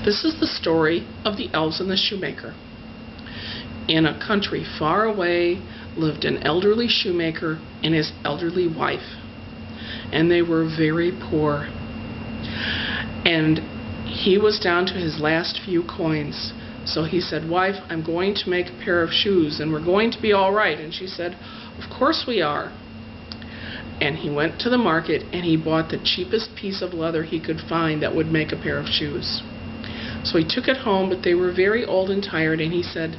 This is the story of the elves and the shoemaker. In a country far away lived an elderly shoemaker and his elderly wife. And they were very poor. And he was down to his last few coins. So he said, "Wife, I'm going to make a pair of shoes and we're going to be all right." And she said, "Of course we are." And he went to the market and he bought the cheapest piece of leather he could find that would make a pair of shoes. So he took it home, but they were very old and tired, and he said,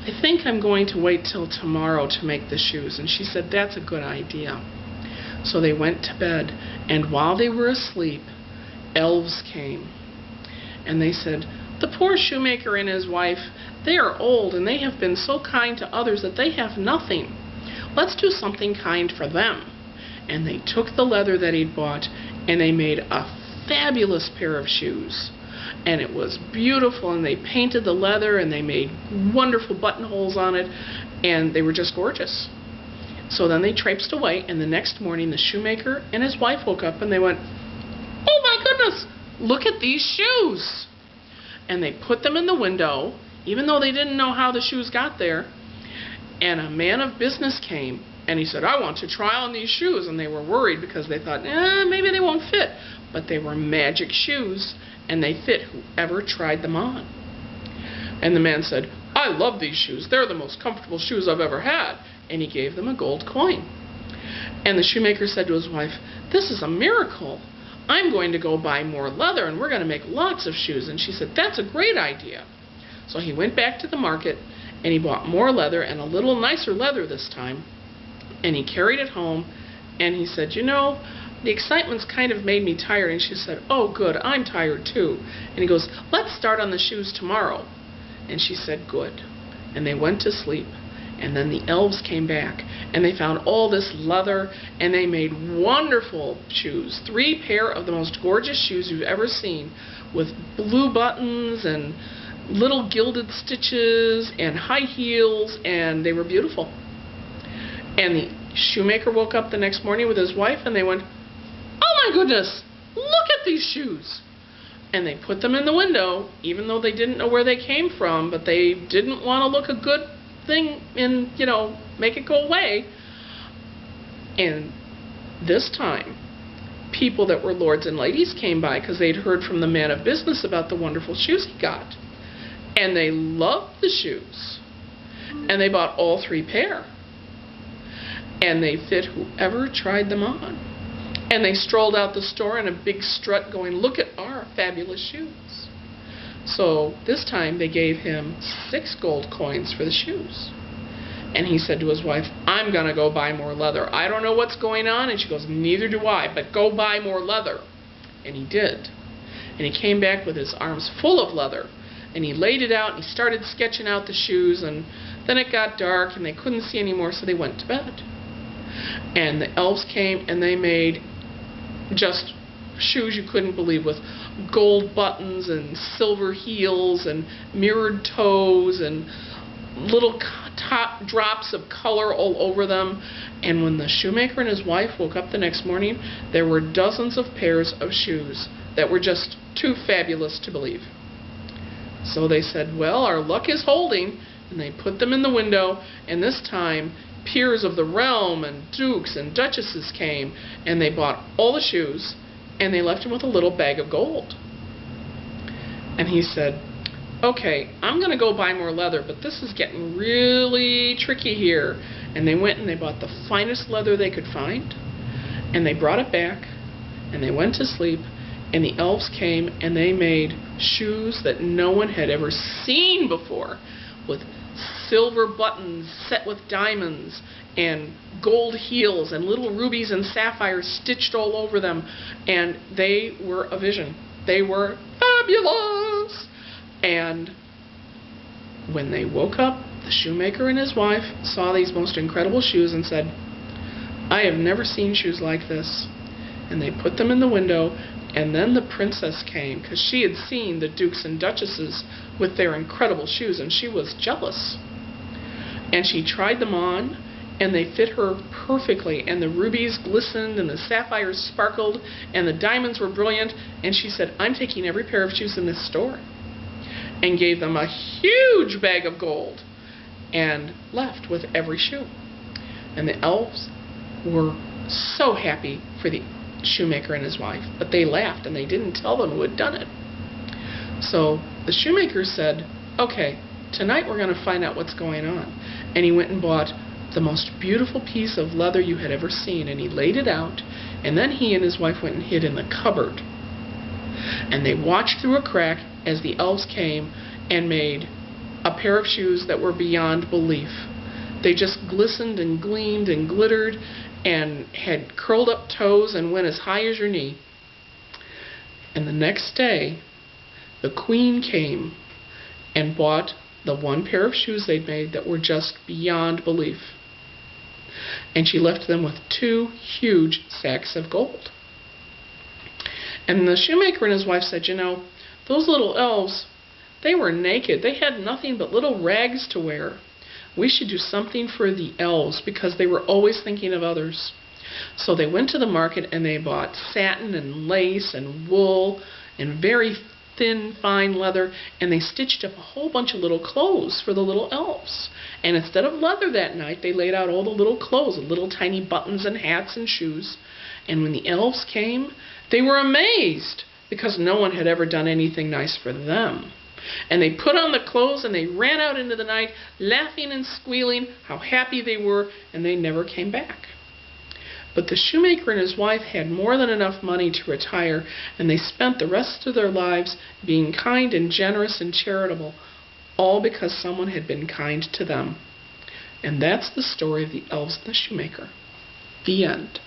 "I think I'm going to wait till tomorrow to make the shoes." And she said, "That's a good idea." So they went to bed, and while they were asleep, elves came. And they said, "The poor shoemaker and his wife, they are old, and they have been so kind to others that they have nothing. Let's do something kind for them." And they took the leather that he'd bought, and they made a fabulous pair of shoes. And it was beautiful, and they painted the leather, and they made wonderful buttonholes on it, and they were just gorgeous. So then they traipsed away, and the next morning the shoemaker and his wife woke up, and they went, "Oh my goodness, look at these shoes!" And they put them in the window, even though they didn't know how the shoes got there. And a man of business came, and he said, "I want to try on these shoes." And they were worried because they thought, maybe they won't fit. But they were magic shoes, and they fit whoever tried them on. And the man said, "I love these shoes. They're the most comfortable shoes I've ever had." And he gave them a gold coin. And the shoemaker said to his wife, "This is a miracle. I'm going to go buy more leather, and we're going to make lots of shoes." And she said, "That's a great idea." So he went back to the market, and he bought more leather, and a little nicer leather this time. And he carried it home, and he said, "The excitement's kind of made me tired." And she said, "Oh, good, I'm tired too." And he goes, "Let's start on the shoes tomorrow." And she said, "Good." And they went to sleep. And then the elves came back, and they found all this leather, and they made wonderful shoes. 3 pair of the most gorgeous shoes you've ever seen, with blue buttons and little gilded stitches and high heels, and they were beautiful. And the shoemaker woke up the next morning with his wife, and they went, "Oh my goodness, look at these shoes." And they put them in the window, even though they didn't know where they came from, but they didn't want to look a good thing and, make it go away. And this time, people that were lords and ladies came by because they'd heard from the man of business about the wonderful shoes he got. And they loved the shoes. And they bought all 3 pair. And they fit whoever tried them on. And they strolled out the store in a big strut going, "Look at our fabulous shoes." So this time they gave him 6 gold coins for the shoes. And he said to his wife, "I'm going to go buy more leather. I don't know what's going on." And she goes, "Neither do I, but go buy more leather." And he did. And he came back with his arms full of leather. And he laid it out, and he started sketching out the shoes. And then it got dark, and they couldn't see anymore, so they went to bed. And the elves came, and they made just shoes you couldn't believe, with gold buttons and silver heels and mirrored toes and little top drops of color all over them. And when the shoemaker and his wife woke up the next morning, there were dozens of pairs of shoes that were just too fabulous to believe. So they said, "Well, our luck is holding," and they put them in the window. And this time peers of the realm and dukes and duchesses came, and they bought all the shoes, and they left him with a little bag of gold. And he said, "Okay, I'm going to go buy more leather, but this is getting really tricky here." And they went and they bought the finest leather they could find, and they brought it back, and they went to sleep. And the elves came, and they made shoes that no one had ever seen before, with silver buttons set with diamonds, and gold heels, and little rubies and sapphires stitched all over them. And they were a vision. They were fabulous. And when they woke up, the shoemaker and his wife saw these most incredible shoes and said, "I have never seen shoes like this." And they put them in the window. And then the princess came, because she had seen the dukes and duchesses with their incredible shoes, and she was jealous. And she tried them on, and they fit her perfectly, and the rubies glistened, and the sapphires sparkled, and the diamonds were brilliant. And she said, "I'm taking every pair of shoes in this store." and gave them a huge bag of gold and left with every shoe. And the elves were so happy for the shoemaker and his wife, but they laughed and they didn't tell them who had done it. So the shoemaker said, okay, tonight we're going to find out what's going on. And he went and bought the most beautiful piece of leather you had ever seen, and he laid it out, and then he and his wife went and hid in the cupboard. And they watched through a crack as the elves came and made a pair of shoes that were beyond belief. They just glistened and gleamed and glittered and had curled up toes and went as high as your knee. And the next day, the queen came and bought the one pair of shoes they'd made that were just beyond belief. And she left them with 2 huge sacks of gold. And the shoemaker and his wife said, you know, those little elves, they were naked. They had nothing but little rags to wear. We should do something for the elves because they were always thinking of others. So they went to the market and they bought satin and lace and wool and very thin, fine leather, and they stitched up a whole bunch of little clothes for the little elves. And instead of leather that night, they laid out all the little clothes, the little tiny buttons and hats and shoes. And when the elves came, they were amazed because no one had ever done anything nice for them. And they put on the clothes and they ran out into the night laughing and squealing how happy they were, and they never came back. But the shoemaker and his wife had more than enough money to retire, and they spent the rest of their lives being kind and generous and charitable, all because someone had been kind to them. And that's the story of the elves and the shoemaker. The end.